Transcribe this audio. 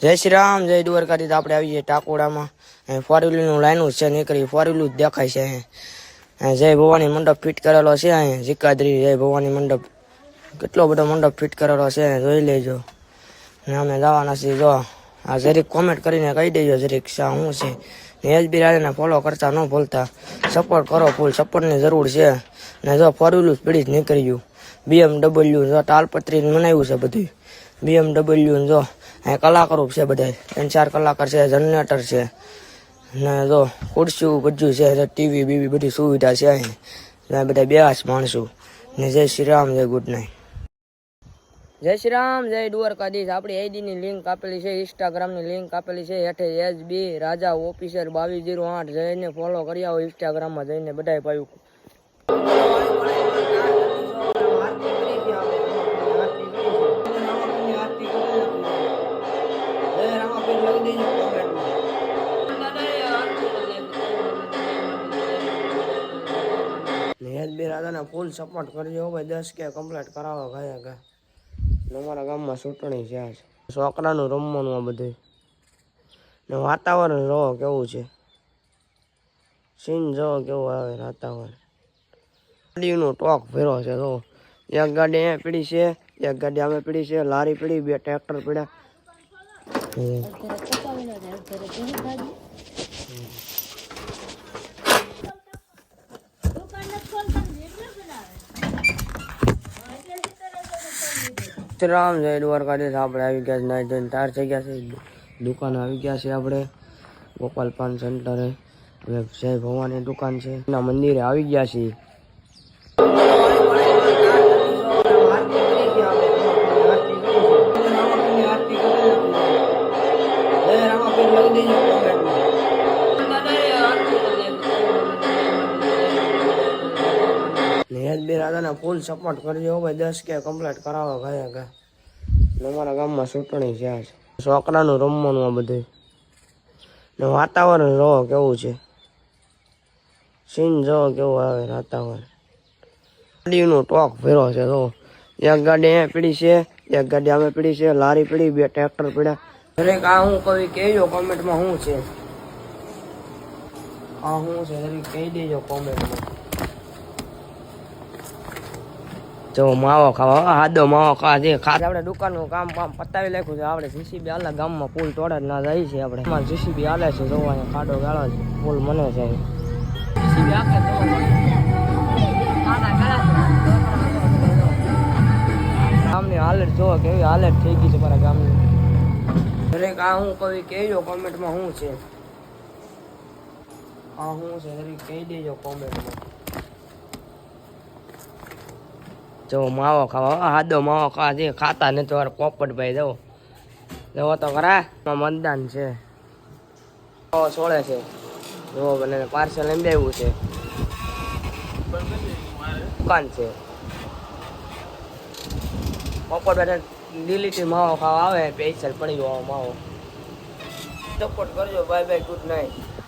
जय श्री राम जय द्वारकाधीश। આપણે આવીએ ટાકોડામાં ફોર વ્હીલનું લાઈનું છે નીકળી ફોર વ્હીલ જ દેખાય છે અહીં જય ભવાની મંડપ ફિટ કરેલો છે અહીં જીકાદ્રી જય ભવાની મંડપ કેટલો બધો મંડપ ફિટ કરેલો છે જોઈ લેજો ને અમે જવાના છીએ જો આ જરીક કોમેન્ટ કરીને કહી દેજો જરીક શા શું છે ને એસબી રાજાને ફોલો કરતા ન ભૂલતા સપોર્ટ કરો ફૂલ સપોર્ટની જરૂર છે ને જો ફોર વ્હીલ સ્પીડ જ નીકળ્યું BMW જો તાલપત્રી બનાવ્યું છે બધું BMW જો અહીં કલાકારો છે બધા 3-4 કલાકાર છે જનરેટર છે ને જો ખુરશી બધું છે ટીવી બીવી બધી સુવિધા છે અહીં બધા બેસ માણસો ને જય શ્રી રામ જય ગુડ નાઇટ જય શ્રી રામ જય દ્વારકાધીશ। આપણી આઈડીની લિંક આપેલી છે ઇન્સ્ટાગ્રામની લિંક આપેલી છે હેઠે એસબી રાજા ઓફિસર 2208 જઈને ફોલો કરી આવો ઇન્સ્ટાગ્રામમાં જઈને બધાય પાયું એસબી રાજાને ફૂલ સપોર્ટ કરજો ભાઈ 10K કમ્પ્લીટ કરાવો ગયા ગયા અમારા ગામમાં ચૂંટણી છે આજ છોકરાનું રમવાનું આ બધું ને વાતાવરણ જો કેવું છે સીન જો કેવું આવે વાતાવરણ ગાડીનું ટોક ફેરો છે જો એક ગાડી અહીંયા પીડી છે એક ગાડી અમે પીડી છે લારી પીડી 2 ટ્રેક્ટર પીડ્યા રામ જય દ્વારકાધીશ। આપણે આવી ગયા નાઈ ધોઈને તાર થઈ ગયા છે દુકાન આવી ગયા છે આપણે ગોપાલ પાન સેન્ટરે જય ભવાની દુકાન છે એના મંદિરે આવી ગયા છીએ એસબી રાજાને ફૂલ સપોર્ટ કરજો ભાઈ 10K કમ્પ્લીટ કરાવો ગયા ગયા અમારા ગામમાં ચૂંટણી છે આજ છોકરાનું રમવાનું આ બધું ને વાતાવરણ જો કેવું છે સીન જો કેવું આવે વાતાવરણ ગાડીનું ટોક ફેરો છે જો એક ગાડી અહીંયા પીડી છે એક ગાડી અમે પીડી છે લારી પીડી 2 ટ્રેક્ટર પીડ્યા દરેક આ હું કવિ કહેજો કોમેન્ટમાં શું છે આ શું છે દરેક કહી દેજો કોમેન્ટમાં જો માવો ખાવા હાદો માવો ખાવા જે ખાસ આપણે દુકાનનું કામ પતાવી નાખ્યું છે આપણે જીસીબી હાલે ગામમાં પુલ તોડે ના જાય છે આપણે અમારે જીસીબી હાલે છે જોવા ખાડો ગાળો છે પુલ મને છે જીસીબી આખે ગામની હાલત જોવો કેવી હાલત થઈ ગઈ છે મારા ગામની દરેક આ હું કવિ કહેજો કોમેન્ટમાં શું છે આ શું છે દરેક કહી દેજો કોમેન્ટમાં જો માવો ખાવા હાદો માવો ખાવા જે ખાતા નથી તો પોપટભાઈ જવો તો ખરા મતદાન છે છોડે છે જો બને પાર્સલ એમ આવ્યું છે દુકાન છે પોપટભાઈ દિલ્હીથી માવો ખાવા આવે પૈસા પડી ગયો માવો સપોર્ટ કરજો બાય બાય ગુડ નાઇટ।